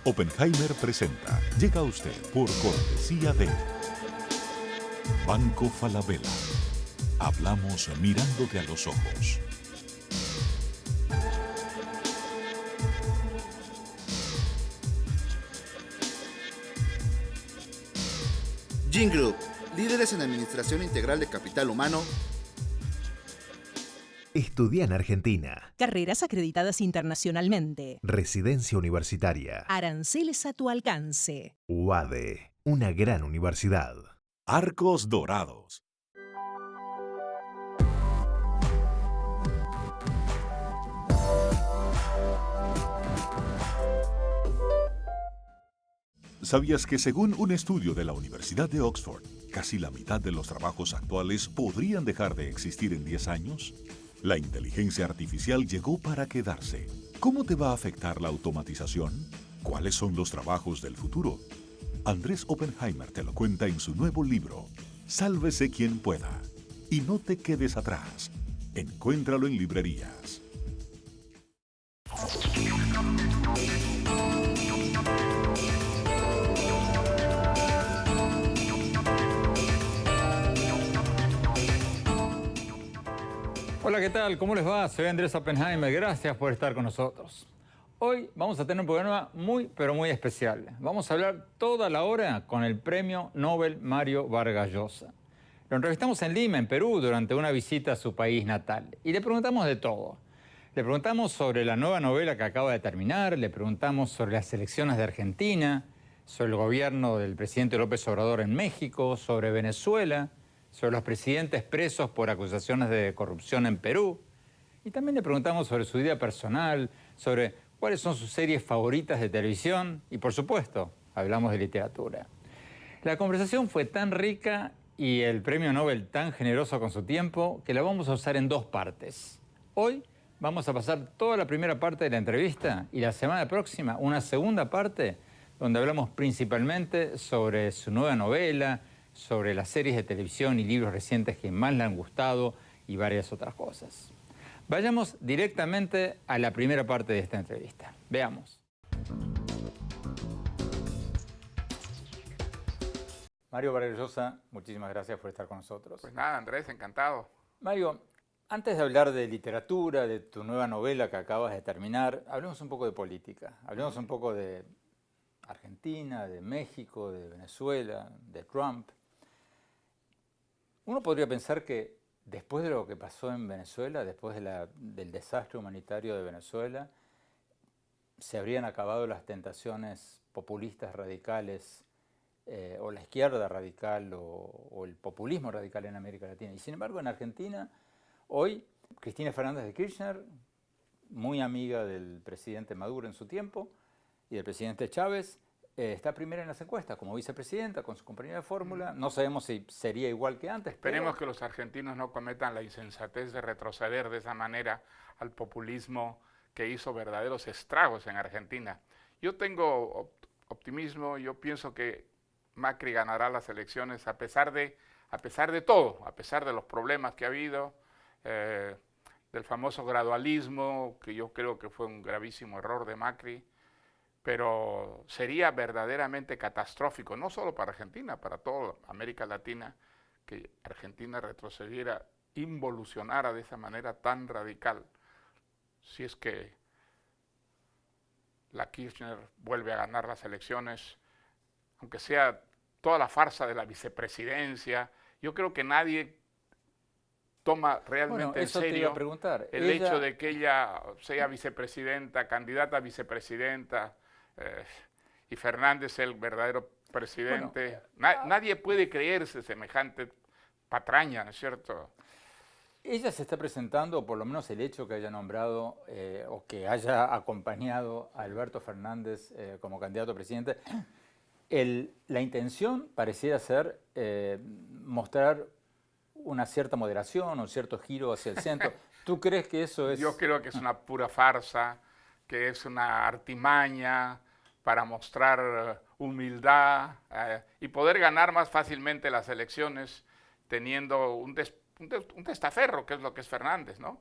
Oppenheimer presenta. Llega a usted por cortesía de Banco Falabella. Hablamos mirándote a los ojos. Gin Group, líderes en administración integral de capital humano. Estudia en Argentina. Carreras acreditadas internacionalmente. Residencia universitaria. Aranceles a tu alcance. UADE, una gran universidad. Arcos Dorados. ¿Sabías que según un estudio de la Universidad de Oxford, casi la mitad de los trabajos actuales podrían dejar de existir en 10 años? La inteligencia artificial llegó para quedarse. ¿Cómo te va a afectar la automatización? ¿Cuáles son los trabajos del futuro? Andrés Oppenheimer te lo cuenta en su nuevo libro, Sálvese quien pueda. Y no te quedes atrás. Encuéntralo en librerías. Hola, ¿qué tal? ¿Cómo les va? Soy Andrés Oppenheimer. Gracias por estar con nosotros. Hoy vamos a tener un programa muy, pero muy especial. Vamos a hablar toda la hora con el Premio Nobel Mario Vargas Llosa. Lo entrevistamos en Lima, en Perú, durante una visita a su país natal. Y le preguntamos de todo. Le preguntamos sobre la nueva novela que acaba de terminar, le preguntamos sobre las elecciones de Argentina, sobre el gobierno del presidente López Obrador en México, sobre Venezuela, sobre los presidentes presos por acusaciones de corrupción en Perú. Y también le preguntamos sobre su vida personal, sobre cuáles son sus series favoritas de televisión y, por supuesto, hablamos de literatura. La conversación fue tan rica y el premio Nobel tan generoso con su tiempo que la vamos a usar en dos partes. Hoy vamos a pasar toda la primera parte de la entrevista y la semana próxima una segunda parte donde hablamos principalmente sobre su nueva novela, sobre las series de televisión y libros recientes que más le han gustado y varias otras cosas. Vayamos directamente a la primera parte de esta entrevista. Veamos. Mario Vargas Llosa, muchísimas gracias por estar con nosotros. Pues nada, Andrés, encantado. Mario, antes de hablar de literatura, de tu nueva novela que acabas de terminar, hablemos un poco de política. Hablemos un poco de Argentina, de México, de Venezuela, de Trump. Uno podría pensar que después de lo que pasó en Venezuela, después del desastre humanitario de Venezuela, se habrían acabado las tentaciones populistas radicales, o la izquierda radical, o el populismo radical en América Latina. Y sin embargo, en Argentina, hoy, Cristina Fernández de Kirchner, muy amiga del presidente Maduro en su tiempo, y del presidente Chávez, está primera en las encuestas como vicepresidenta con su compañera de fórmula. No sabemos si sería igual que antes. Esperemos que los argentinos no cometan la insensatez de retroceder de esa manera al populismo que hizo verdaderos estragos en Argentina. Yo tengo optimismo, yo pienso que Macri ganará las elecciones a pesar de todo, a pesar de los problemas que ha habido, del famoso gradualismo, que yo creo que fue un gravísimo error de Macri. Pero sería verdaderamente catastrófico, no solo para Argentina, para toda América Latina, que Argentina retrocediera, involucionara de esa manera tan radical, si es que la Kirchner vuelve a ganar las elecciones, aunque sea toda la farsa de la vicepresidencia. Yo creo que nadie toma realmente en serio el hecho de que ella sea vicepresidenta, candidata a vicepresidenta, y Fernández el verdadero presidente. Nadie puede creerse semejante patraña, ¿no es cierto? Ella se está presentando, o por lo menos el hecho que haya nombrado o que haya acompañado a Alberto Fernández como candidato a presidente, la intención pareciera ser mostrar una cierta moderación, un cierto giro hacia el centro. ¿Tú crees que eso es...? Yo creo que es una pura farsa, que es una artimaña para mostrar humildad y poder ganar más fácilmente las elecciones teniendo un testaferro, que es lo que es Fernández, ¿no?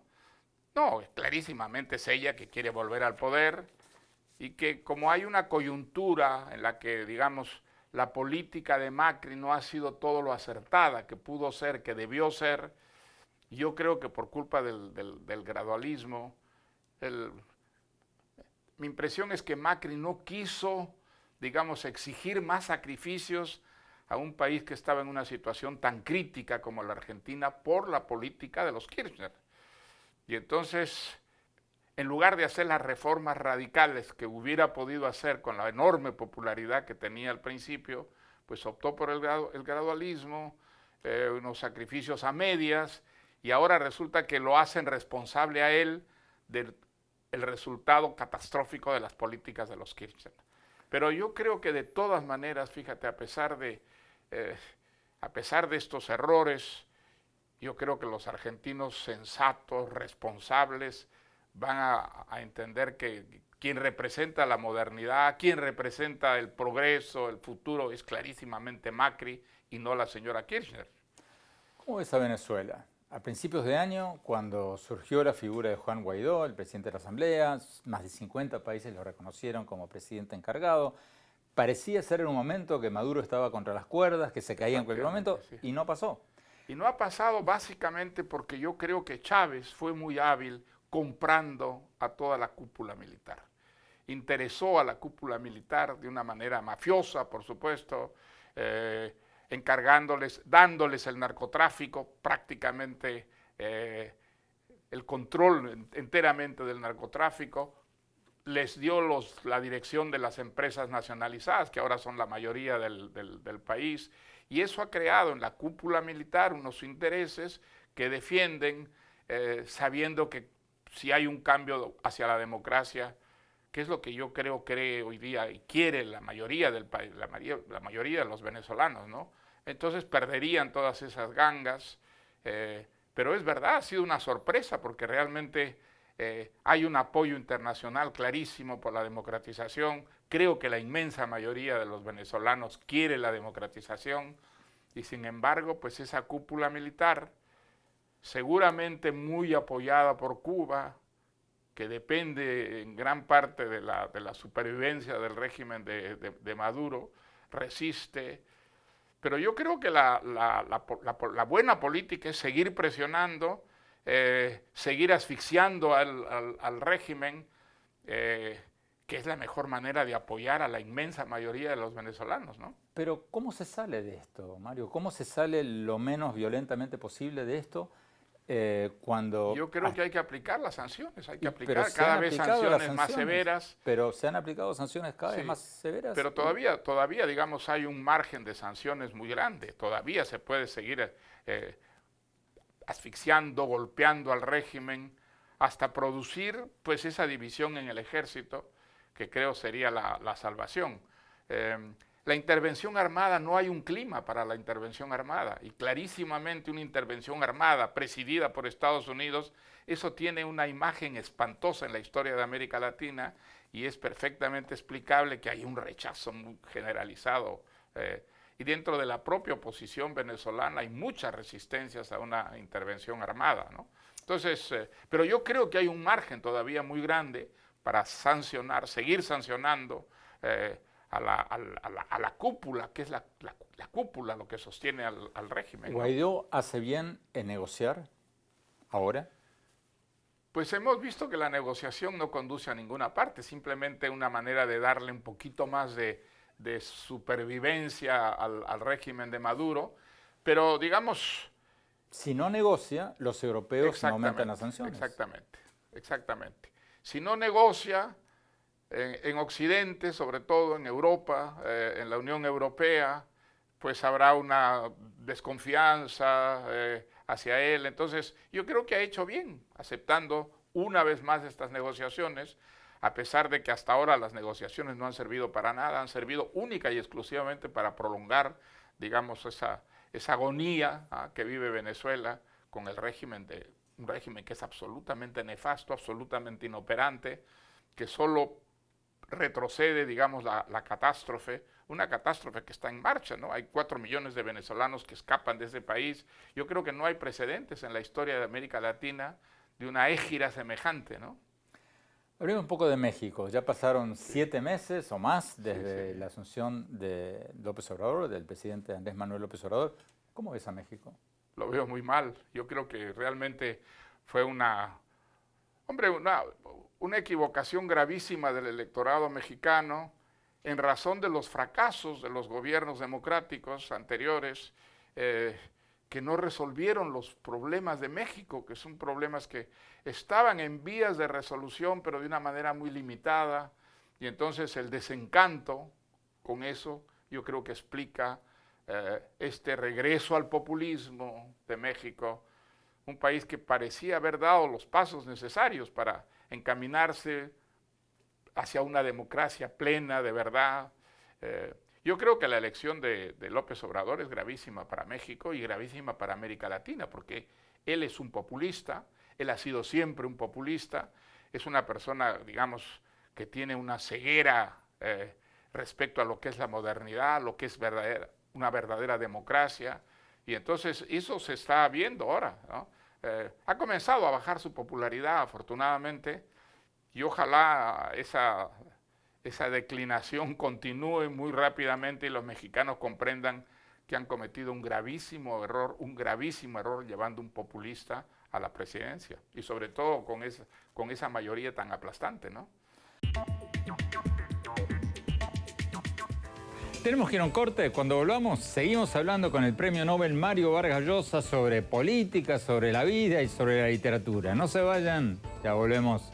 No, clarísimamente es ella que quiere volver al poder y que como hay una coyuntura en la que, digamos, la política de Macri no ha sido todo lo acertada que pudo ser, que debió ser, yo creo que por culpa del gradualismo, mi impresión es que Macri no quiso, digamos, exigir más sacrificios a un país que estaba en una situación tan crítica como la Argentina por la política de los Kirchner. Y entonces, en lugar de hacer las reformas radicales que hubiera podido hacer con la enorme popularidad que tenía al principio, pues optó por el gradualismo, unos sacrificios a medias, y ahora resulta que lo hacen responsable a él del resultado catastrófico de las políticas de los Kirchner. Pero yo creo que de todas maneras, fíjate, a pesar de estos errores, yo creo que los argentinos sensatos, responsables, van a entender que quien representa la modernidad, quien representa el progreso, el futuro, es clarísimamente Macri y no la señora Kirchner. ¿Cómo ves a Venezuela? A principios de año, cuando surgió la figura de Juan Guaidó, el presidente de la Asamblea, más de 50 países lo reconocieron como presidente encargado, parecía ser en un momento que Maduro estaba contra las cuerdas, que se caía en cualquier momento, sí. Y no pasó. Y no ha pasado básicamente porque yo creo que Chávez fue muy hábil comprando a toda la cúpula militar. Interesó a la cúpula militar de una manera mafiosa, por supuesto, dándoles el narcotráfico, prácticamente el control enteramente del narcotráfico, les dio la dirección de las empresas nacionalizadas, que ahora son la mayoría del país, y eso ha creado en la cúpula militar unos intereses que defienden, sabiendo que si hay un cambio hacia la democracia, que es lo que yo cree hoy día y quiere la mayoría del país, la mayoría de los venezolanos, ¿no? Entonces perderían todas esas gangas, pero es verdad, ha sido una sorpresa porque realmente hay un apoyo internacional clarísimo por la democratización. Creo que la inmensa mayoría de los venezolanos quiere la democratización y sin embargo, pues esa cúpula militar, seguramente muy apoyada por Cuba, que depende en gran parte de la supervivencia del régimen de Maduro, resiste. Pero yo creo que la buena política es seguir presionando, seguir asfixiando al régimen, que es la mejor manera de apoyar a la inmensa mayoría de los venezolanos, ¿no? Pero ¿cómo se sale de esto, Mario? ¿Cómo se sale lo menos violentamente posible de esto? Cuando yo creo que hay que aplicar las sanciones, hay que aplicar cada vez sanciones más severas. Pero se han aplicado sanciones cada vez más severas. Pero todavía, digamos, hay un margen de sanciones muy grande. Todavía se puede seguir asfixiando, golpeando al régimen, hasta producir pues esa división en el ejército, que creo sería la salvación. La intervención armada, no hay un clima para la intervención armada, y clarísimamente una intervención armada presidida por Estados Unidos, eso tiene una imagen espantosa en la historia de América Latina y es perfectamente explicable que hay un rechazo muy generalizado y dentro de la propia oposición venezolana hay muchas resistencias a una intervención armada, ¿no? Entonces, pero yo creo que hay un margen todavía muy grande para sancionar, seguir sancionando a la cúpula, que es la cúpula lo que sostiene al régimen, ¿no? ¿Guaidó hace bien en negociar ahora? Pues hemos visto que la negociación no conduce a ninguna parte, simplemente una manera de darle un poquito más de supervivencia al régimen de Maduro, pero digamos... Si no negocia, los europeos no aumentan las sanciones. Exactamente. Si no negocia... En Occidente, sobre todo en Europa, en la Unión Europea, pues habrá una desconfianza hacia él. Entonces, yo creo que ha hecho bien, aceptando una vez más estas negociaciones, a pesar de que hasta ahora las negociaciones no han servido para nada, han servido única y exclusivamente para prolongar, digamos, esa agonía que vive Venezuela con el régimen un régimen que es absolutamente nefasto, absolutamente inoperante, que solo retrocede, digamos, la catástrofe, una catástrofe que está en marcha, ¿no? Hay 4 millones de venezolanos que escapan de ese país. Yo creo que no hay precedentes en la historia de América Latina de una égira semejante, ¿no? Hablemos un poco de México. Ya pasaron 7 meses o más desde la asunción de López Obrador, del presidente Andrés Manuel López Obrador. ¿Cómo ves a México? Lo veo muy mal. Yo creo que realmente fue una equivocación gravísima del electorado mexicano en razón de los fracasos de los gobiernos democráticos anteriores, que no resolvieron los problemas de México, que son problemas que estaban en vías de resolución, pero de una manera muy limitada, y entonces el desencanto con eso yo creo que explica este regreso al populismo de México, un país que parecía haber dado los pasos necesarios para encaminarse hacia una democracia plena, de verdad. Yo creo que la elección de López Obrador es gravísima para México y gravísima para América Latina, porque él es un populista, él ha sido siempre un populista, es una persona, digamos, que tiene una ceguera respecto a lo que es la modernidad, lo que es una verdadera democracia, y entonces eso se está viendo ahora, ¿no? Ha comenzado a bajar su popularidad, afortunadamente, y ojalá esa declinación continúe muy rápidamente y los mexicanos comprendan que han cometido un gravísimo error llevando un populista a la presidencia, y sobre todo con esa mayoría tan aplastante, ¿no? Tenemos que ir a un corte. Cuando volvamos, seguimos hablando con el premio Nobel Mario Vargas Llosa sobre política, sobre la vida y sobre la literatura. No se vayan, ya volvemos.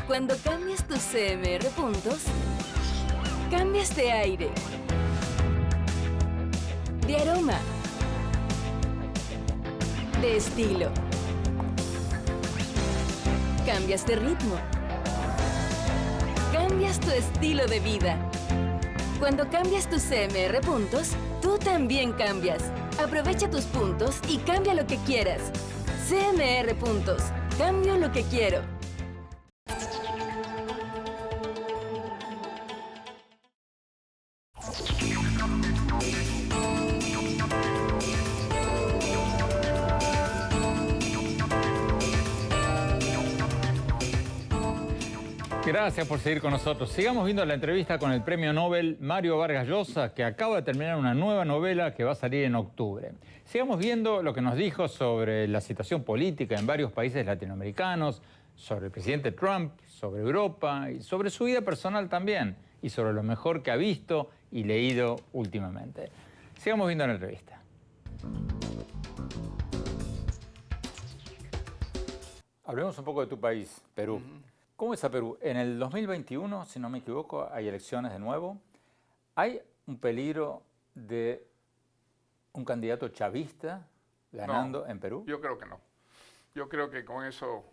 Cuando cambias tus CMR puntos, cambias de aire, de aroma, de estilo. Cambias de ritmo. Cambias tu estilo de vida. Cuando cambias tus CMR puntos, tú también cambias. Aprovecha tus puntos y cambia lo que quieras. CMR puntos. Cambio lo que quiero. Gracias por seguir con nosotros. Sigamos viendo la entrevista con el premio Nobel Mario Vargas Llosa, que acaba de terminar una nueva novela que va a salir en octubre. Sigamos viendo lo que nos dijo sobre la situación política en varios países latinoamericanos, sobre el presidente Trump, sobre Europa y sobre su vida personal también, y sobre lo mejor que ha visto y leído últimamente. Sigamos viendo la entrevista. Hablemos un poco de tu país, Perú. ¿Cómo es a Perú? En el 2021, si no me equivoco, hay elecciones de nuevo. ¿Hay un peligro de un candidato chavista ganando en Perú? Yo creo que no. Yo creo que con eso,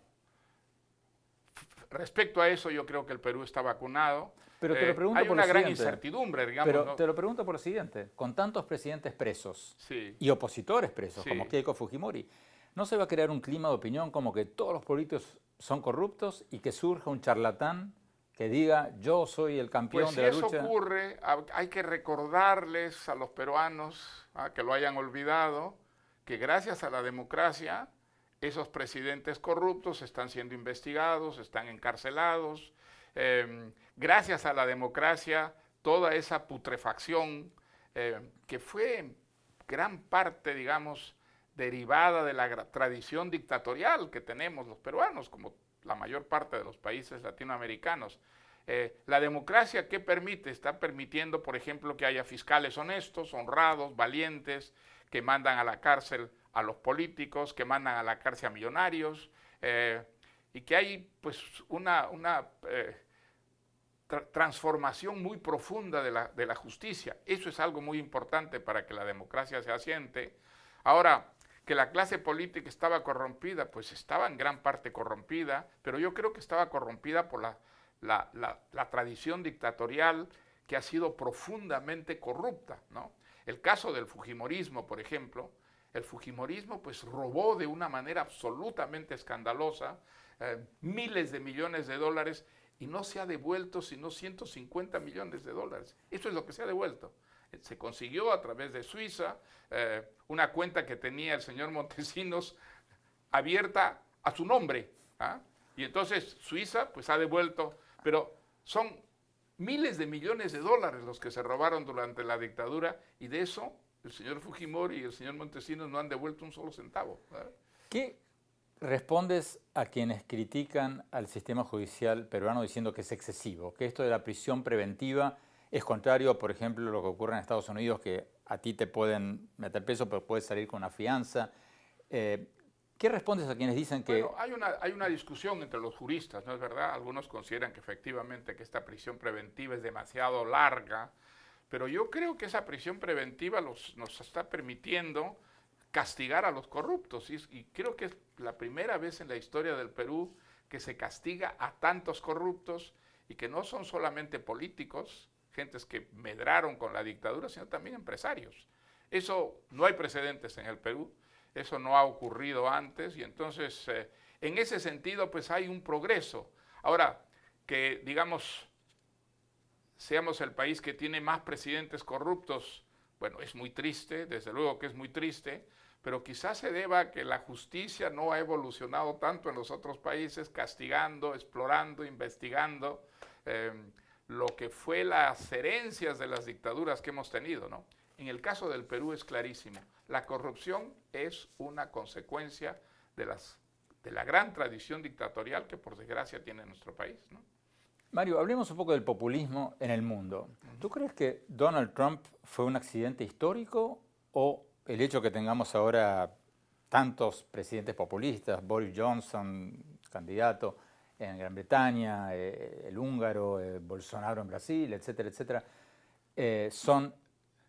respecto a eso, yo creo que el Perú está vacunado. Pero te lo pregunto hay por una lo gran siguiente. incertidumbre, digamos. Pero ¿no? te lo pregunto por lo siguiente. Con tantos presidentes presos Sí. y opositores presos, Sí. como Keiko Fujimori, ¿no se va a crear un clima de opinión como que todos los políticos son corruptos y que surja un charlatán que diga yo soy el campeón Pues de la si lucha? eso ocurre, hay que recordarles a los peruanos, que lo hayan olvidado, que gracias a la democracia, esos presidentes corruptos están siendo investigados, están encarcelados. Gracias a la democracia, toda esa putrefacción que fue en gran parte, digamos, derivada de la tradición dictatorial que tenemos los peruanos, como la mayor parte de los países latinoamericanos. La democracia, ¿qué permite? Está permitiendo, por ejemplo, que haya fiscales honestos, honrados, valientes, que mandan a la cárcel a los políticos, que mandan a la cárcel a millonarios, y que hay pues una transformación muy profunda de la justicia. Eso es algo muy importante para que la democracia se asiente. Ahora, que la clase política estaba corrompida, pues estaba en gran parte corrompida, pero yo creo que estaba corrompida por la tradición dictatorial que ha sido profundamente corrupta, ¿no? El caso del fujimorismo, por ejemplo, el fujimorismo pues robó de una manera absolutamente escandalosa miles de millones de dólares y no se ha devuelto sino 150 millones de dólares. Eso es lo que se ha devuelto. Se consiguió a través de Suiza una cuenta que tenía el señor Montesinos abierta a su nombre. Y entonces Suiza pues ha devuelto, pero son miles de millones de dólares los que se robaron durante la dictadura, y de eso el señor Fujimori y el señor Montesinos no han devuelto un solo centavo. ¿Qué respondes a quienes critican al sistema judicial peruano diciendo que es excesivo, que esto de la prisión preventiva es contrario, por ejemplo, a lo que ocurre en Estados Unidos, que a ti te pueden meter preso, pero puedes salir con una fianza? ¿Qué respondes a quienes dicen que...? Bueno, hay una discusión entre los juristas, ¿no es verdad? Algunos consideran que efectivamente que esta prisión preventiva es demasiado larga, pero yo creo que esa prisión preventiva nos está permitiendo castigar a los corruptos, y creo que es la primera vez en la historia del Perú que se castiga a tantos corruptos, y que no son solamente políticos, gentes que medraron con la dictadura, sino también empresarios. Eso no hay precedentes en el Perú, eso no ha ocurrido antes, y entonces en ese sentido pues hay un progreso. Ahora, que digamos seamos el país que tiene más presidentes corruptos, bueno, es muy triste, desde luego que es muy triste, pero quizás se deba a que la justicia no ha evolucionado tanto en los otros países, castigando, explorando, investigando lo que fue las herencias de las dictaduras que hemos tenido, ¿no? En el caso del Perú es clarísimo. La corrupción es una consecuencia de la gran tradición dictatorial que por desgracia tiene nuestro país, ¿no? Mario, hablemos un poco del populismo en el mundo. ¿Tú crees que Donald Trump fue un accidente histórico, o el hecho que tengamos ahora tantos presidentes populistas, Boris Johnson, candidato en Gran Bretaña, el húngaro, Bolsonaro en Brasil, etcétera, etcétera, son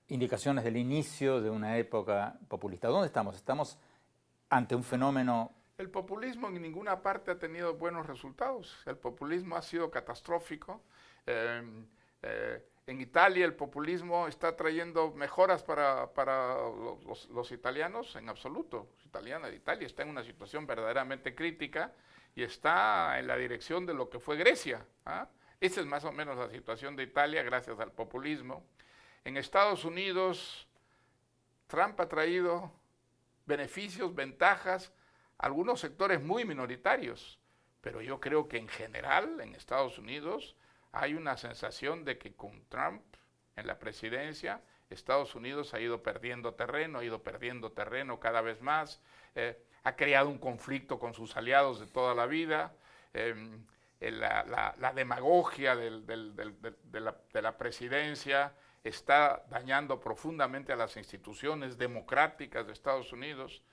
indicaciones del inicio de una época populista? ¿Dónde estamos? ¿Estamos ante un fenómeno? El populismo en ninguna parte ha tenido buenos resultados. El populismo ha sido catastrófico. En Italia el populismo está trayendo mejoras para los italianos en absoluto. Italia está en una situación verdaderamente crítica y está en la dirección de lo que fue Grecia. Esa es más o menos la situación de Italia gracias al populismo. En Estados Unidos, Trump ha traído beneficios, ventajas, a algunos sectores muy minoritarios, pero yo creo que en general en Estados Unidos hay una sensación de que con Trump en la presidencia, Estados Unidos ha ido perdiendo terreno cada vez más, ha creado un conflicto con sus aliados de toda la vida, la demagogia de la presidencia está dañando profundamente a las instituciones democráticas de Estados Unidos.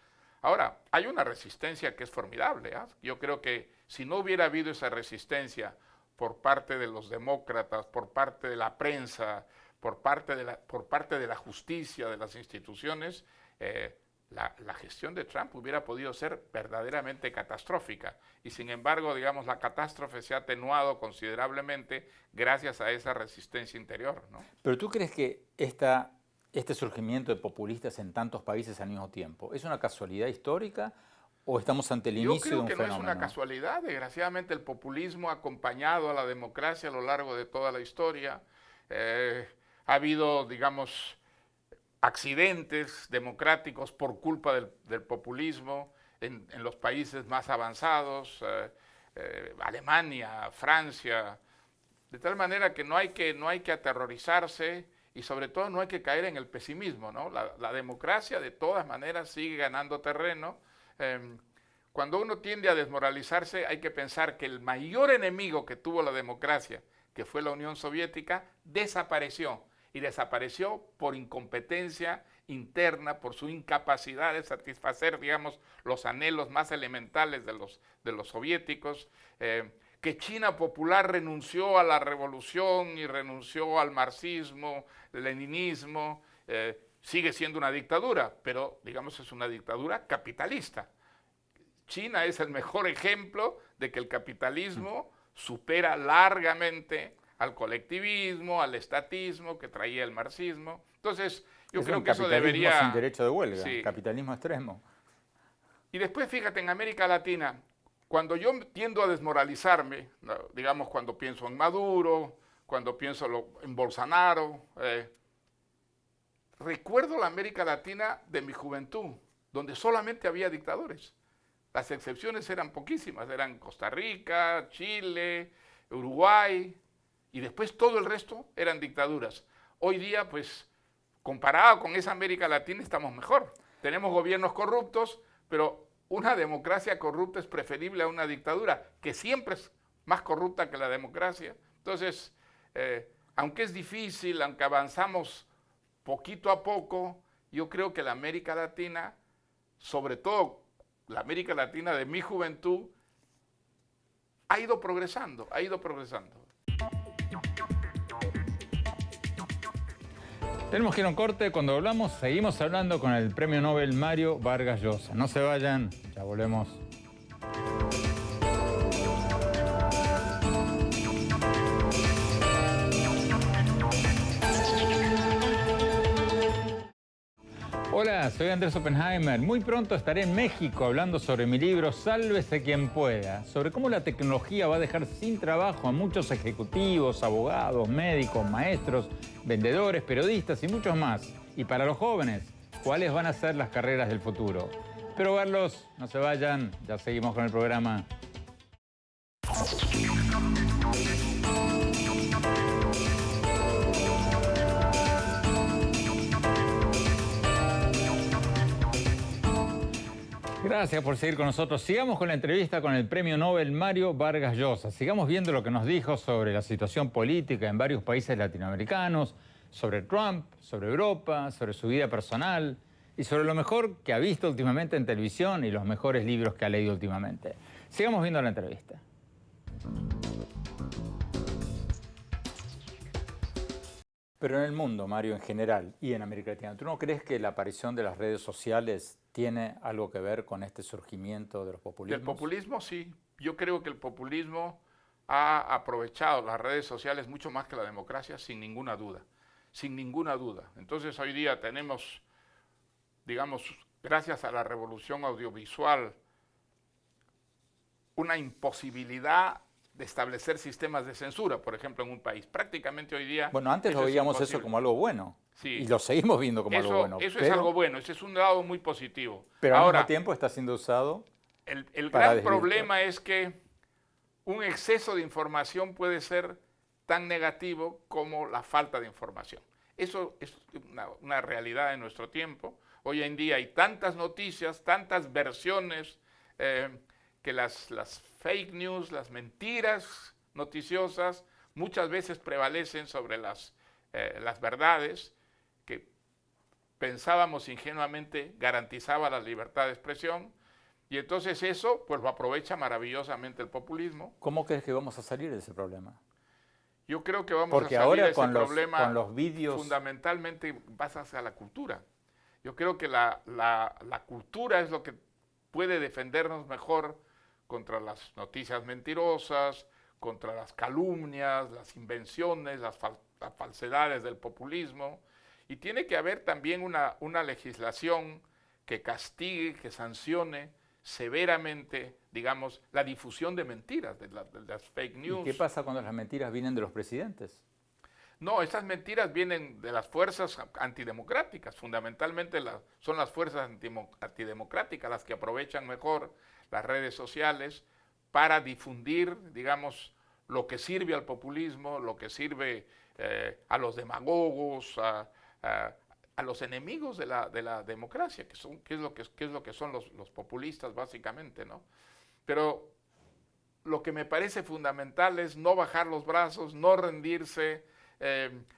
Ahora, hay una resistencia que es formidable. Yo creo que si no hubiera habido esa resistencia por parte de los demócratas, por parte de la prensa, por parte de la justicia, de las instituciones, la gestión de Trump hubiera podido ser verdaderamente catastrófica. Y sin embargo, digamos, la catástrofe se ha atenuado considerablemente gracias a esa resistencia interior, ¿no? ¿Pero tú crees que este surgimiento de populistas en tantos países al mismo tiempo es una casualidad histórica, o estamos ante el inicio de un fenómeno? Yo creo que no es una casualidad. Desgraciadamente el populismo ha acompañado a la democracia a lo largo de toda la historia. Ha habido, digamos, accidentes democráticos por culpa del populismo en los países más avanzados, Alemania, Francia, de tal manera que no hay que aterrorizarse, y sobre todo no hay que caer en el pesimismo, ¿no? La democracia de todas maneras sigue ganando terreno. Cuando uno tiende a desmoralizarse, hay que pensar que el mayor enemigo que tuvo la democracia, que fue la Unión Soviética, desapareció. Y desapareció por incompetencia interna, por su incapacidad de satisfacer, digamos, los anhelos más elementales de los soviéticos, que China popular renunció a la revolución y renunció al marxismo, leninismo, sigue siendo una dictadura, pero, digamos, es una dictadura capitalista. China es el mejor ejemplo de que el capitalismo supera largamente al colectivismo, al estatismo que traía el marxismo. Entonces, yo creo que eso debería... Capitalismo sin derecho de huelga, sí. Capitalismo extremo. Y después, fíjate, en América Latina, cuando yo tiendo a desmoralizarme, digamos, cuando pienso en Maduro, cuando pienso en Bolsonaro, recuerdo la América Latina de mi juventud, donde solamente había dictadores. Las excepciones eran poquísimas, eran Costa Rica, Chile, Uruguay, y después todo el resto eran dictaduras. Hoy día, pues, comparado con esa América Latina, estamos mejor. Tenemos gobiernos corruptos, pero una democracia corrupta es preferible a una dictadura, que siempre es más corrupta que la democracia. Entonces, aunque es difícil, aunque avanzamos poquito a poco, yo creo que la América Latina, sobre todo la América Latina de mi juventud, ha ido progresando, ha ido progresando. Tenemos que ir a un corte. Cuando hablamos, seguimos hablando con el premio Nobel Mario Vargas Llosa. No se vayan, ya volvemos. Hola, soy Andrés Oppenheimer. Muy pronto estaré en México hablando sobre mi libro Sálvese quien pueda, sobre cómo la tecnología va a dejar sin trabajo a muchos ejecutivos, abogados, médicos, maestros, vendedores, periodistas y muchos más. Y para los jóvenes, ¿cuáles van a ser las carreras del futuro? Espero verlos, no se vayan, ya seguimos con el programa. Gracias por seguir con nosotros. Sigamos con la entrevista con el premio Nobel Mario Vargas Llosa. Sigamos viendo lo que nos dijo sobre la situación política en varios países latinoamericanos, sobre Trump, sobre Europa, sobre su vida personal y sobre lo mejor que ha visto últimamente en televisión y los mejores libros que ha leído últimamente. Sigamos viendo la entrevista. Pero en el mundo, Mario, en general, y en América Latina, ¿tú no crees que la aparición de las redes sociales tiene algo que ver con este surgimiento de los populismos? Del populismo, sí. Yo creo que el populismo ha aprovechado las redes sociales mucho más que la democracia, sin ninguna duda. Sin ninguna duda. Entonces, hoy día tenemos, digamos, gracias a la revolución audiovisual, una imposibilidad de establecer sistemas de censura, por ejemplo, en un país. Prácticamente hoy día... Bueno, antes lo veíamos eso como algo bueno. Sí. Y lo seguimos viendo como algo bueno. Eso es algo bueno, ese es un lado muy positivo. Pero ahora, al mismo tiempo está siendo usado el para gran problema es que un exceso de información puede ser tan negativo como la falta de información. Eso es una realidad en nuestro tiempo. Hoy en día hay tantas noticias, tantas versiones, que las fake news, las mentiras noticiosas, muchas veces prevalecen sobre las verdades que pensábamos ingenuamente garantizaba la libertad de expresión, y entonces eso pues lo aprovecha maravillosamente el populismo. ¿Cómo crees que vamos a salir de ese problema? Yo creo que vamos Porque a salir ahora de ese problema con los vídeos fundamentalmente basados a la cultura. Yo creo que la cultura es lo que puede defendernos mejor contra las noticias mentirosas, contra las calumnias, las invenciones, las falsedades del populismo. Y tiene que haber también una legislación que castigue, que sancione severamente, digamos, la difusión de mentiras, de las fake news. ¿Y qué pasa cuando las mentiras vienen de los presidentes? No, esas mentiras vienen de las fuerzas antidemocráticas. Fundamentalmente son las fuerzas antidemocráticas las que aprovechan mejor las redes sociales para difundir, digamos, lo que sirve al populismo, lo que sirve a los demagogos, a los enemigos de la democracia, que es lo que son los populistas básicamente, ¿no? Pero lo que me parece fundamental es no bajar los brazos, no rendirse,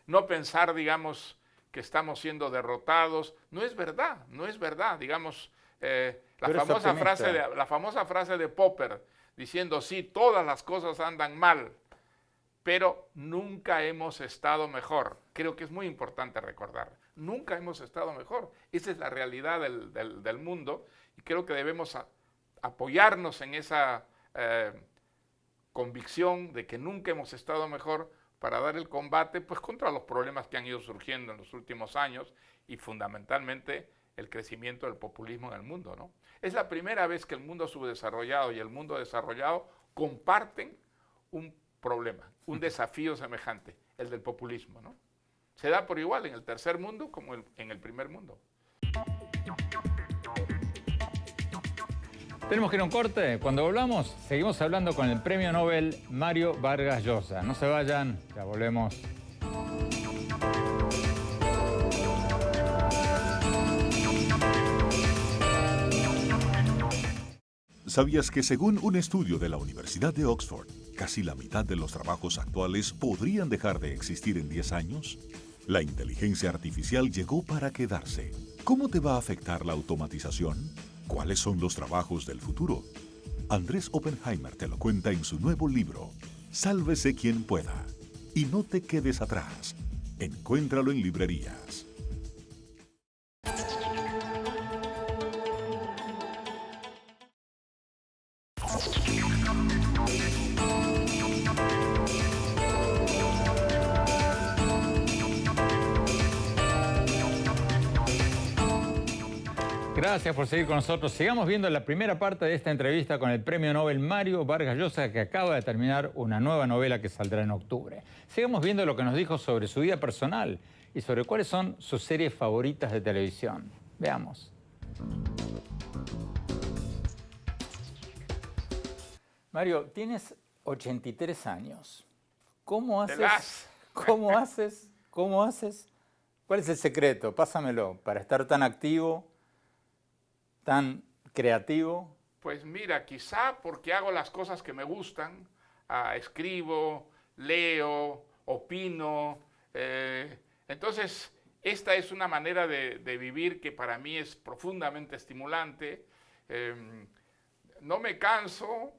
no pensar, digamos, que estamos siendo derrotados. No es verdad, no es verdad, digamos, la famosa frase de Popper diciendo, sí, todas las cosas andan mal, pero nunca hemos estado mejor. Creo que es muy importante recordar, nunca hemos estado mejor. Esa es la realidad del mundo, y creo que debemos apoyarnos en esa convicción de que nunca hemos estado mejor para dar el combate pues, contra los problemas que han ido surgiendo en los últimos años y fundamentalmente el crecimiento del populismo en el mundo, ¿no? Es la primera vez que el mundo subdesarrollado y el mundo desarrollado comparten un problema, un desafío semejante, el del populismo, ¿no? O se da por igual en el tercer mundo como en el primer mundo. Tenemos que ir a un corte. Cuando volvamos, seguimos hablando con el premio Nobel Mario Vargas Llosa. No se vayan, ya volvemos. ¿Sabías que según un estudio de la Universidad de Oxford, casi la mitad de los trabajos actuales podrían dejar de existir en 10 años? La inteligencia artificial llegó para quedarse. ¿Cómo te va a afectar la automatización? ¿Cuáles son los trabajos del futuro? Andrés Oppenheimer te lo cuenta en su nuevo libro, Sálvese quien pueda. Y no te quedes atrás. Encuéntralo en librerías. Gracias por seguir con nosotros. Sigamos viendo la primera parte de esta entrevista con el premio Nobel Mario Vargas Llosa, que acaba de terminar una nueva novela que saldrá en octubre. Sigamos viendo lo que nos dijo sobre su vida personal y sobre cuáles son sus series favoritas de televisión. Veamos. Mario, tienes 83 años. ¿Cómo haces? ¿Cómo haces? ¿Cómo haces? ¿Cuál es el secreto? Pásamelo para estar tan activo, tan creativo. Pues mira, quizá porque hago las cosas que me gustan, escribo, leo, opino. Entonces, esta es una manera de vivir que para mí es profundamente estimulante. No me canso,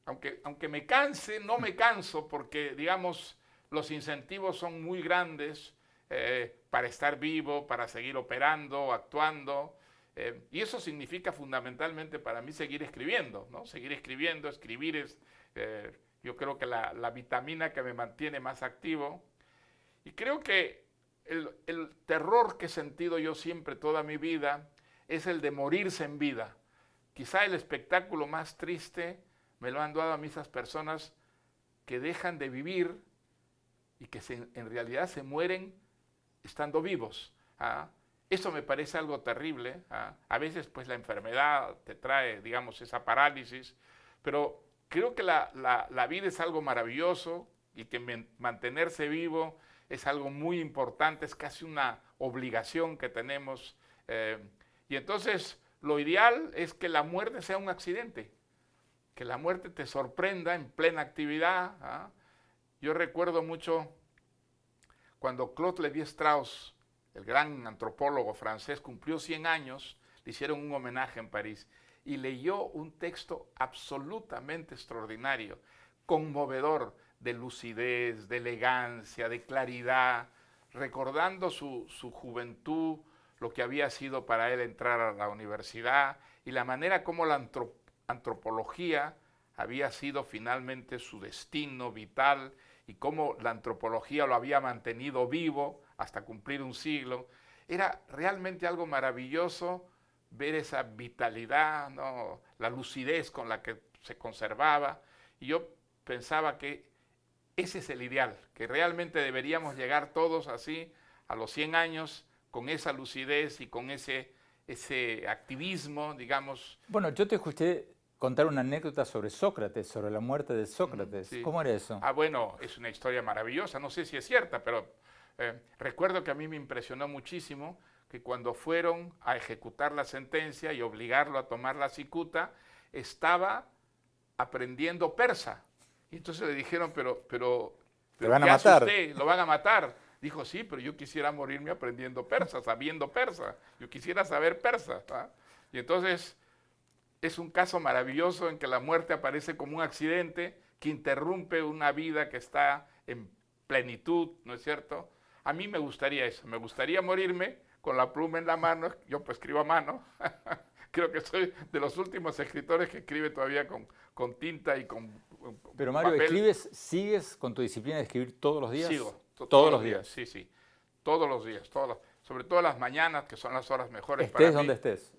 aunque me canse, no me canso porque, digamos, los incentivos son muy grandes para estar vivo, para seguir operando, actuando. Y eso significa fundamentalmente para mí seguir escribiendo, ¿no? Seguir escribiendo, escribir es, yo creo que la vitamina que me mantiene más activo. Y creo que el terror que he sentido yo siempre toda mi vida es el de morirse en vida. Quizá el espectáculo más triste me lo han dado a mí esas personas que dejan de vivir y que en realidad se mueren estando vivos. Eso me parece algo terrible. A veces pues la enfermedad te trae, digamos, esa parálisis, pero creo que la vida es algo maravilloso y que mantenerse vivo es algo muy importante, es casi una obligación que tenemos. Y entonces lo ideal es que la muerte sea un accidente, que la muerte te sorprenda en plena actividad. Yo recuerdo mucho cuando Claude Lévi-Strauss, el gran antropólogo francés, cumplió 100 años, le hicieron un homenaje en París y leyó un texto absolutamente extraordinario, conmovedor, de lucidez, de elegancia, de claridad, recordando su juventud, lo que había sido para él entrar a la universidad y la manera como la antropología había sido finalmente su destino vital y cómo la antropología lo había mantenido vivo hasta cumplir un siglo. Era realmente algo maravilloso ver esa vitalidad, ¿no? La lucidez con la que se conservaba. Y yo pensaba que ese es el ideal, que realmente deberíamos llegar todos así a los 100 años con esa lucidez y con ese activismo, digamos. Bueno, yo te escuché contar una anécdota sobre Sócrates, sobre la muerte de Sócrates. Sí. ¿Cómo era eso? Bueno, es una historia maravillosa, no sé si es cierta, pero recuerdo que a mí me impresionó muchísimo que cuando fueron a ejecutar la sentencia y obligarlo a tomar la cicuta, estaba aprendiendo persa. Y entonces le dijeron, pero ¿Te van a ¿qué hace matar? usted? ¿Lo van a matar? Dijo, sí, pero yo quisiera morirme aprendiendo persa, sabiendo persa. Yo quisiera saber persa. Y entonces es un caso maravilloso en que la muerte aparece como un accidente que interrumpe una vida que está en plenitud, ¿no es cierto? A mí me gustaría eso, me gustaría morirme con la pluma en la mano, yo pues escribo a mano, creo que soy de los últimos escritores que escribe todavía con tinta y con Pero Mario, papel. ¿sigues con tu disciplina de escribir todos los días? Sigo, todos los días. Sí, todos los días, sobre todo las mañanas, que son las horas mejores Estés para mí. donde estés.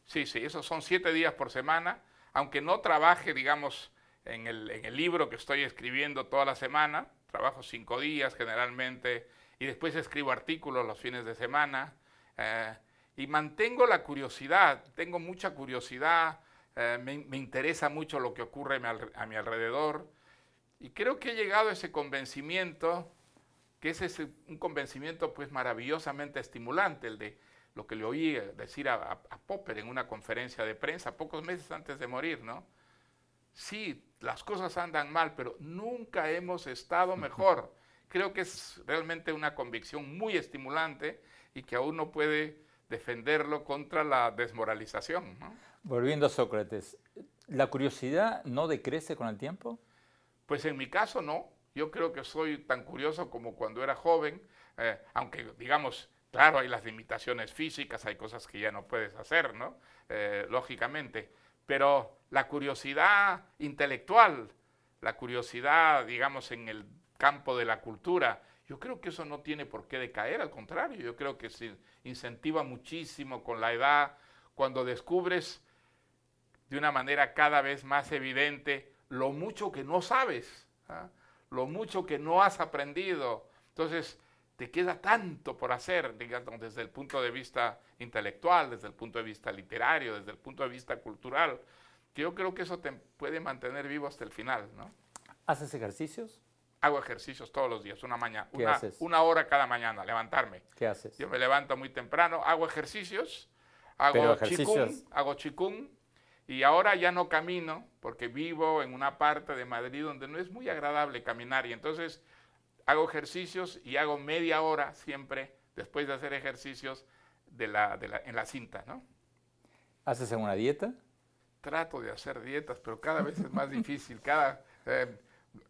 Sí, esos son 7 días por semana, aunque no trabaje, digamos, en el libro que estoy escribiendo toda la semana, trabajo 5 días generalmente y después escribo artículos los fines de semana, y mantengo la curiosidad, tengo mucha curiosidad, me interesa mucho lo que ocurre a mi alrededor, y creo que he llegado a ese convencimiento, que es un convencimiento pues maravillosamente estimulante, el de lo que le oí decir a Popper en una conferencia de prensa pocos meses antes de morir, ¿no? Sí, las cosas andan mal, pero nunca hemos estado mejor. Creo que es realmente una convicción muy estimulante y que aún no puede defenderlo contra la desmoralización, ¿no? Volviendo a Sócrates, ¿la curiosidad no decrece con el tiempo? Pues en mi caso no. Yo creo que soy tan curioso como cuando era joven, aunque digamos, claro, hay las limitaciones físicas, hay cosas que ya no puedes hacer, ¿no? Lógicamente, pero la curiosidad intelectual, la curiosidad, digamos, en el campo de la cultura, yo creo que eso no tiene por qué decaer, al contrario, yo creo que se incentiva muchísimo con la edad, cuando descubres de una manera cada vez más evidente lo mucho que no sabes, ¿ah? Lo mucho que no has aprendido. Entonces, te queda tanto por hacer, digamos, desde el punto de vista intelectual, desde el punto de vista literario, desde el punto de vista cultural, que yo creo que eso te puede mantener vivo hasta el final, ¿no? ¿Haces ejercicios? Hago ejercicios todos los días, ¿Qué haces? Una hora cada mañana, levantarme. ¿Qué haces? Yo me levanto muy temprano, hago ejercicios, Pero hago qigong, y ahora ya no camino porque vivo en una parte de Madrid donde no es muy agradable caminar, y entonces hago ejercicios y hago media hora siempre después de hacer ejercicios en la cinta, ¿no? ¿Haces alguna dieta? Trato de hacer dietas, pero cada vez es más difícil.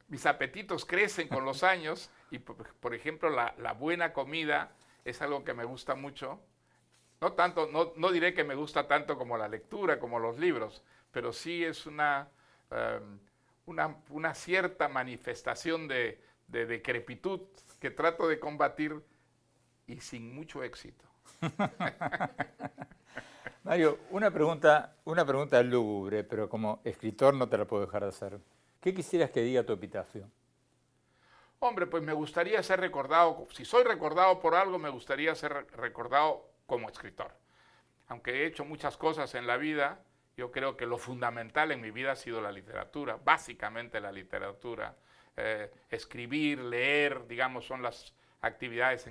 Mis apetitos crecen con los años y, por ejemplo, la buena comida es algo que me gusta mucho. No tanto, no diré que me gusta tanto como la lectura, como los libros, pero sí es una cierta manifestación de decrepitud que trato de combatir y sin mucho éxito. Mario, una pregunta lúgubre, pero como escritor no te la puedo dejar de hacer. ¿Qué quisieras que diga tu epitafio? Hombre, pues me gustaría ser recordado, si soy recordado por algo, me gustaría ser recordado como escritor. Aunque he hecho muchas cosas en la vida, yo creo que lo fundamental en mi vida ha sido la literatura, básicamente la literatura. Escribir, leer, digamos, son las actividades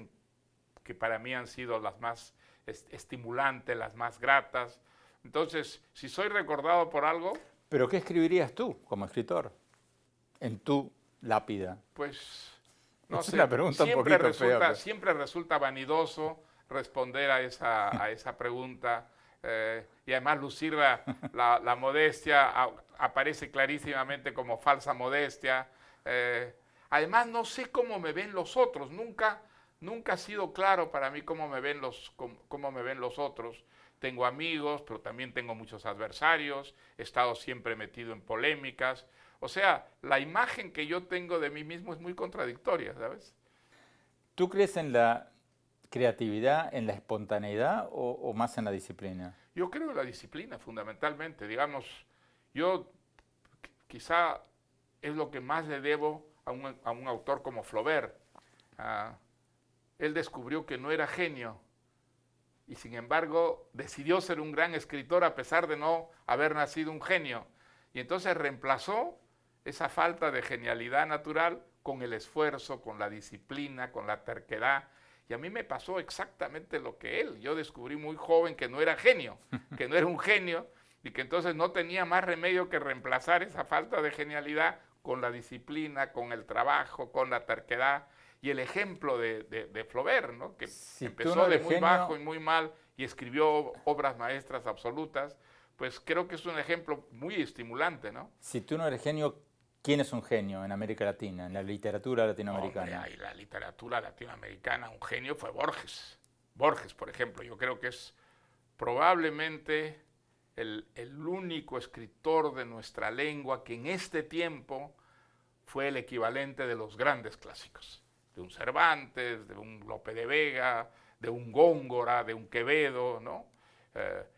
que para mí han sido las más estimulantes, las más gratas. Entonces, si soy recordado por algo... ¿Pero qué escribirías tú como escritor en tu lápida? Pues, no sé, es una pregunta un poquito fea. Pero... Siempre resulta vanidoso responder a esa pregunta, y además lucir la modestia aparece clarísimamente como falsa modestia. Además, no sé cómo me ven los otros, nunca ha sido claro para mí cómo me ven los otros. Tengo amigos, pero también tengo muchos adversarios, he estado siempre metido en polémicas. O sea, la imagen que yo tengo de mí mismo es muy contradictoria, ¿sabes? ¿Tú crees en la creatividad, en la espontaneidad o más en la disciplina? Yo creo en la disciplina, fundamentalmente. Digamos, yo quizá es lo que más le debo a un autor como Flaubert. Él descubrió que no era genio y sin embargo decidió ser un gran escritor a pesar de no haber nacido un genio. Y entonces reemplazó esa falta de genialidad natural con el esfuerzo, con la disciplina, con la terquedad. Y a mí me pasó exactamente lo que él. Yo descubrí muy joven que no era genio, que no era un genio, y que entonces no tenía más remedio que reemplazar esa falta de genialidad con la disciplina, con el trabajo, con la terquedad. Y el ejemplo de Flaubert, ¿no? Que si empezó de muy bajo y muy mal y escribió obras maestras absolutas, pues creo que es un ejemplo muy estimulante, ¿no? Si tú no eres genio, ¿quién es un genio en América Latina, en la literatura latinoamericana? Hombre, la literatura latinoamericana, un genio fue Borges. Borges, por ejemplo, yo creo que es probablemente el único escritor de nuestra lengua que en este tiempo fue el equivalente de los grandes clásicos. De un Cervantes, de un Lope de Vega, de un Góngora, de un Quevedo, ¿no?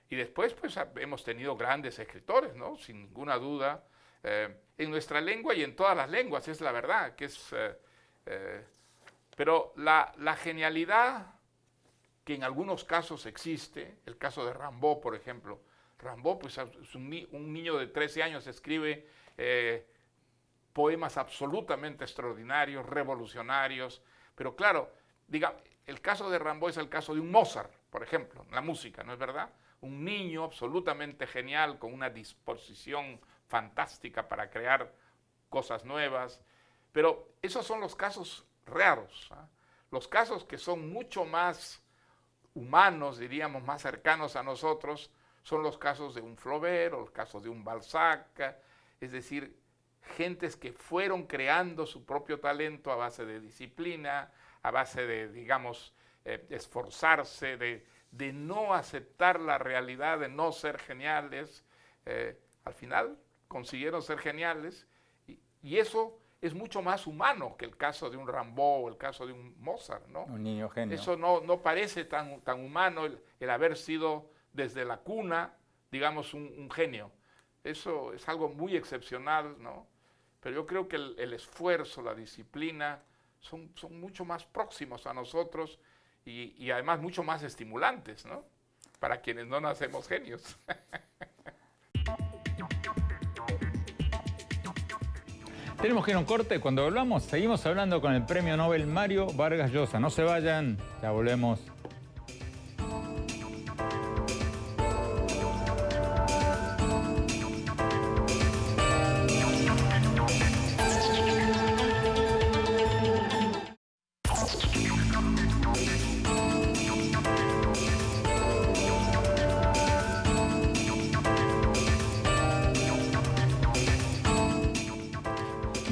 Y después pues hemos tenido grandes escritores, ¿no? Sin ninguna duda, en nuestra lengua y en todas las lenguas, es la verdad, que es Pero la genialidad que en algunos casos existe, el caso de Rimbaud, por ejemplo. Rimbaud, pues, es un niño de 13 años, escribe poemas absolutamente extraordinarios, revolucionarios, pero claro, el caso de Rimbaud es el caso de un Mozart, por ejemplo, en la música, ¿no es verdad? Un niño absolutamente genial, con una disposición fantástica para crear cosas nuevas, pero esos son los casos raros, ¿eh? Los casos que son mucho más humanos, diríamos, más cercanos a nosotros, son los casos de un Flaubert o los casos de un Balzac, es decir, gentes que fueron creando su propio talento a base de disciplina, a base de, digamos, esforzarse, de no aceptar la realidad, de no ser geniales. Al final consiguieron ser geniales y eso es mucho más humano que el caso de un Rimbaud o el caso de un Mozart, ¿no? Un niño genio. Eso no parece tan humano el haber sido desde la cuna, digamos, un genio. Eso es algo muy excepcional, ¿no? Pero yo creo que el esfuerzo, la disciplina, son mucho más próximos a nosotros y además mucho más estimulantes, ¿no? Para quienes no nacemos genios. Tenemos que ir a un corte. Cuando volvamos, seguimos hablando con el premio Nobel Mario Vargas Llosa. No se vayan, ya volvemos.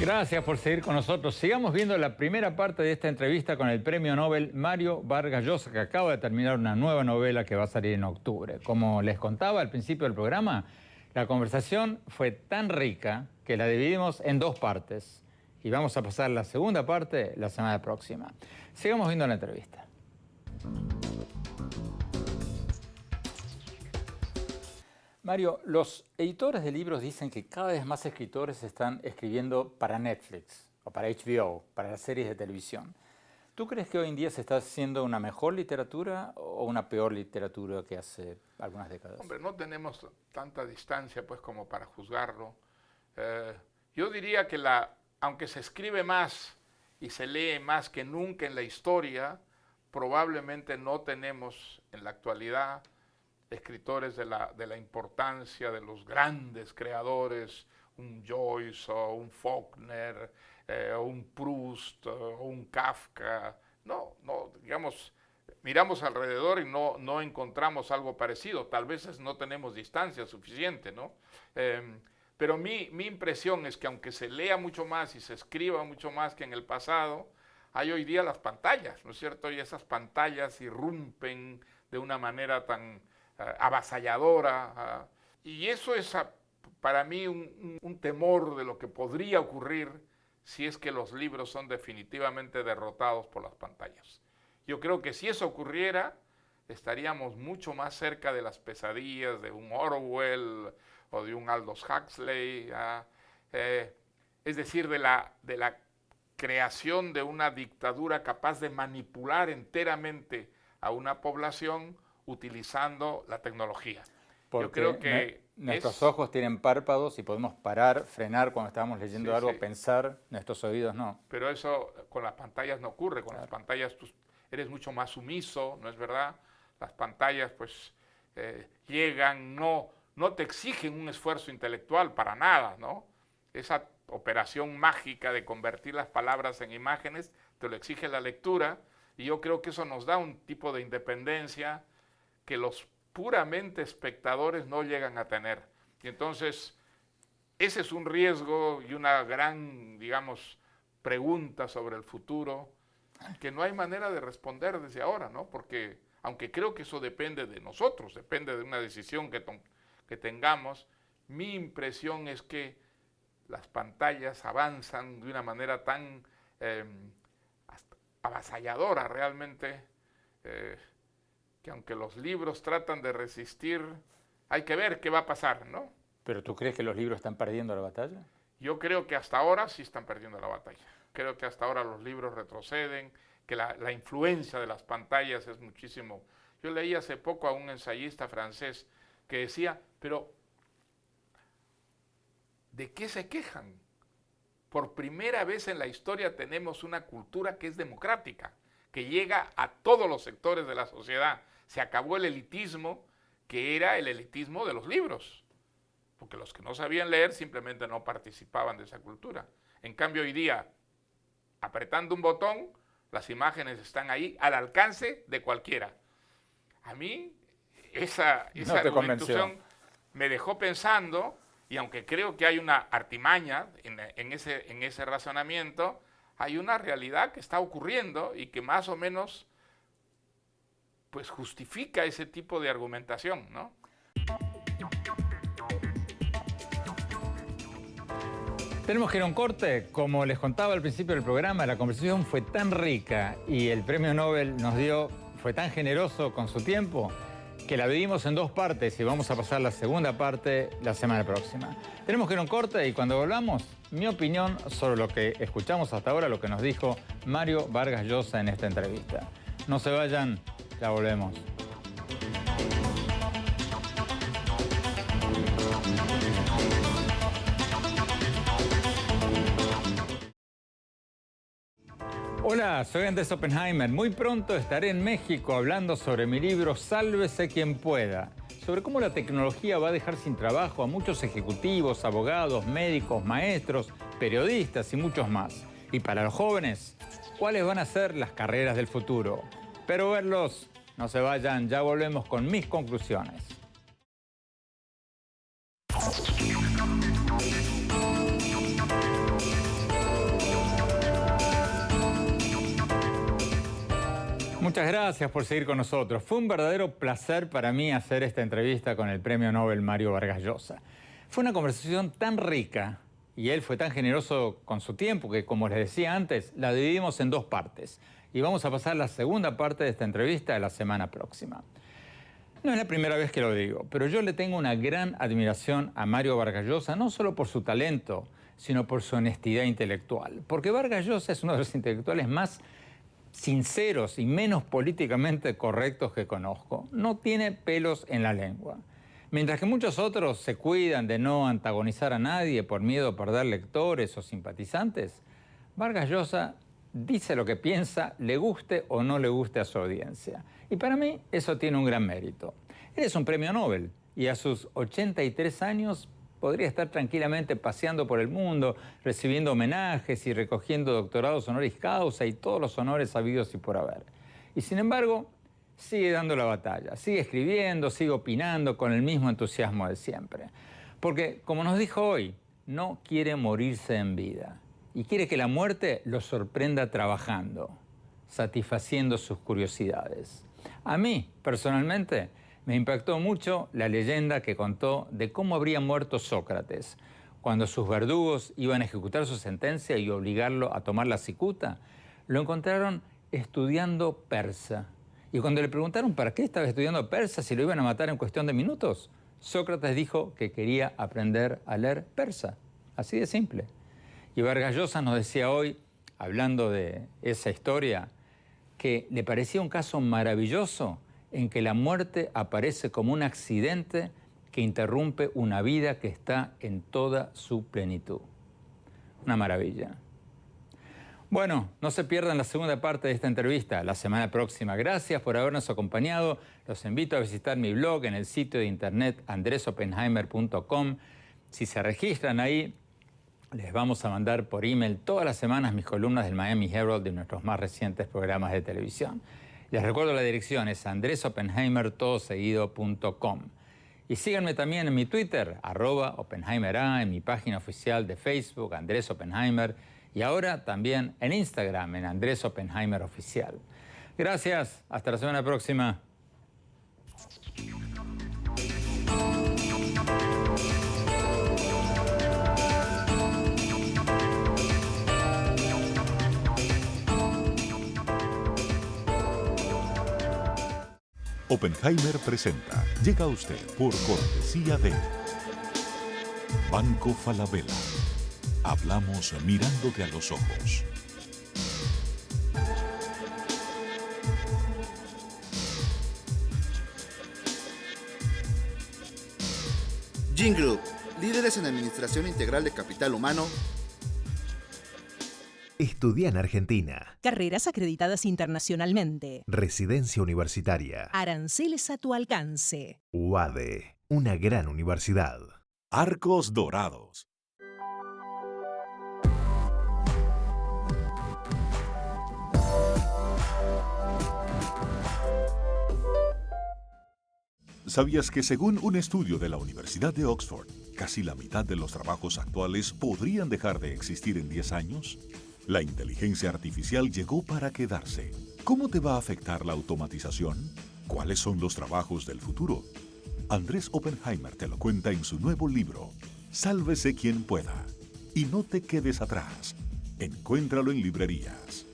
Gracias por seguir con nosotros. Sigamos viendo la primera parte de esta entrevista con el premio Nobel Mario Vargas Llosa, que acaba de terminar una nueva novela que va a salir en octubre. Como les contaba al principio del programa, la conversación fue tan rica que la dividimos en dos partes. Y vamos a pasar la segunda parte la semana próxima. Sigamos viendo la entrevista. Mario, los editores de libros dicen que cada vez más escritores están escribiendo para Netflix o para HBO, para las series de televisión. ¿Tú crees que hoy en día se está haciendo una mejor literatura o una peor literatura que hace algunas décadas? Hombre, no tenemos tanta distancia pues como para juzgarlo. Yo diría que aunque se escribe más y se lee más que nunca en la historia, probablemente no tenemos en la actualidad escritores de la importancia de los grandes creadores, un Joyce o un Faulkner, o un Proust o un Kafka. No, digamos, miramos alrededor y no encontramos algo parecido. Tal vez no tenemos distancia suficiente, ¿no? Pero mi impresión es que aunque se lea mucho más y se escriba mucho más que en el pasado, hay hoy día las pantallas, ¿no es cierto? Y esas pantallas irrumpen de una manera tan avasalladora, y eso es para mí un temor de lo que podría ocurrir si es que los libros son definitivamente derrotados por las pantallas. Yo creo que si eso ocurriera, estaríamos mucho más cerca de las pesadillas de un Orwell o de un Aldous Huxley, es decir, de la creación de una dictadura capaz de manipular enteramente a una población utilizando la tecnología. Porque yo creo que nuestros ojos tienen párpados y podemos parar, frenar cuando estamos leyendo algo, sí. Pensar, nuestros oídos no. Pero eso con las pantallas no ocurre, con las pantallas tú eres mucho más sumiso, ¿no es verdad? Las pantallas pues llegan, no te exigen un esfuerzo intelectual para nada, ¿no? Esa operación mágica de convertir las palabras en imágenes te lo exige la lectura, y yo creo que eso nos da un tipo de independencia que los puramente espectadores no llegan a tener. Y entonces, ese es un riesgo y una gran, digamos, pregunta sobre el futuro que no hay manera de responder desde ahora, ¿no? Porque, aunque creo que eso depende de nosotros, depende de una decisión que tengamos, mi impresión es que las pantallas avanzan de una manera tan avasalladora realmente, que aunque los libros tratan de resistir, hay que ver qué va a pasar, ¿no? ¿Pero tú crees que los libros están perdiendo la batalla? Yo creo que hasta ahora sí están perdiendo la batalla. Creo que hasta ahora los libros retroceden. que la influencia de las pantallas es muchísimo. Yo leí hace poco a un ensayista francés que decía, pero ¿de qué se quejan? Por primera vez en la historia tenemos una cultura que es democrática, que llega a todos los sectores de la sociedad. Se acabó el elitismo, que era el elitismo de los libros, porque los que no sabían leer simplemente no participaban de esa cultura. En cambio, hoy día, apretando un botón, las imágenes están ahí al alcance de cualquiera. A mí, esa argumentación me dejó pensando, y aunque creo que hay una artimaña en ese razonamiento, hay una realidad que está ocurriendo y que más o menos pues justifica ese tipo de argumentación, ¿no? Tenemos que ir a un corte. Como les contaba al principio del programa, la conversación fue tan rica y el premio Nobel fue tan generoso con su tiempo que la dividimos en dos partes y vamos a pasar la segunda parte la semana próxima. Tenemos que ir a un corte y cuando volvamos, mi opinión sobre lo que escuchamos hasta ahora, lo que nos dijo Mario Vargas Llosa en esta entrevista. No se vayan, ya volvemos. Hola, soy Andrés Oppenheimer. Muy pronto estaré en México hablando sobre mi libro Sálvese quien pueda, sobre cómo la tecnología va a dejar sin trabajo a muchos ejecutivos, abogados, médicos, maestros, periodistas y muchos más. Y para los jóvenes, ¿cuáles van a ser las carreras del futuro? Espero verlos. No se vayan, ya volvemos con mis conclusiones. Muchas gracias por seguir con nosotros. Fue un verdadero placer para mí hacer esta entrevista con el premio Nobel Mario Vargas Llosa. Fue una conversación tan rica y él fue tan generoso con su tiempo que, como les decía antes, la dividimos en dos partes. Y vamos a pasar la segunda parte de esta entrevista la semana próxima. No es la primera vez que lo digo, pero yo le tengo una gran admiración a Mario Vargas Llosa, no solo por su talento, sino por su honestidad intelectual. Porque Vargas Llosa es uno de los intelectuales más sinceros y menos políticamente correctos que conozco. No tiene pelos en la lengua. Mientras que muchos otros se cuidan de no antagonizar a nadie por miedo a perder lectores o simpatizantes, Vargas Llosa dice lo que piensa, le guste o no le guste a su audiencia. Y para mí eso tiene un gran mérito. Él es un premio Nobel y a sus 83 años podría estar tranquilamente paseando por el mundo, recibiendo homenajes y recogiendo doctorados honoris causa y todos los honores habidos y por haber. Y sin embargo, sigue dando la batalla, sigue escribiendo, sigue opinando con el mismo entusiasmo de siempre. Porque, como nos dijo hoy, no quiere morirse en vida y quiere que la muerte lo sorprenda trabajando, satisfaciendo sus curiosidades. A mí, personalmente, me impactó mucho la leyenda que contó de cómo habría muerto Sócrates cuando sus verdugos iban a ejecutar su sentencia y obligarlo a tomar la cicuta. Lo encontraron estudiando persa. Y cuando le preguntaron para qué estaba estudiando persa si lo iban a matar en cuestión de minutos, Sócrates dijo que quería aprender a leer persa. Así de simple. Y Vargas Llosa nos decía hoy, hablando de esa historia, que le parecía un caso maravilloso en que la muerte aparece como un accidente que interrumpe una vida que está en toda su plenitud. Una maravilla. Bueno, no se pierdan la segunda parte de esta entrevista la semana próxima. Gracias por habernos acompañado. Los invito a visitar mi blog en el sitio de internet andresoppenheimer.com. Si se registran ahí, les vamos a mandar por email todas las semanas mis columnas del Miami Herald de nuestros más recientes programas de televisión. Les recuerdo la dirección, es andresoppenheimer.com. Y síganme también en mi Twitter, @OppenheimerA, en mi página oficial de Facebook, Andrés Oppenheimer, y ahora también en Instagram, en Andrés Oppenheimer Oficial. Gracias, hasta la semana próxima. Oppenheimer presenta. Llega a usted por cortesía de Banco Falabella. Hablamos mirándote a los ojos. Gin Group, líderes en administración integral de capital humano. Estudia en Argentina. Carreras acreditadas internacionalmente. Residencia universitaria. Aranceles a tu alcance. UADE, una gran universidad. Arcos Dorados. ¿Sabías que según un estudio de la Universidad de Oxford, casi la mitad de los trabajos actuales podrían dejar de existir en 10 años? La inteligencia artificial llegó para quedarse. ¿Cómo te va a afectar la automatización? ¿Cuáles son los trabajos del futuro? Andrés Oppenheimer te lo cuenta en su nuevo libro, Sálvese quien pueda. Y no te quedes atrás. Encuéntralo en librerías.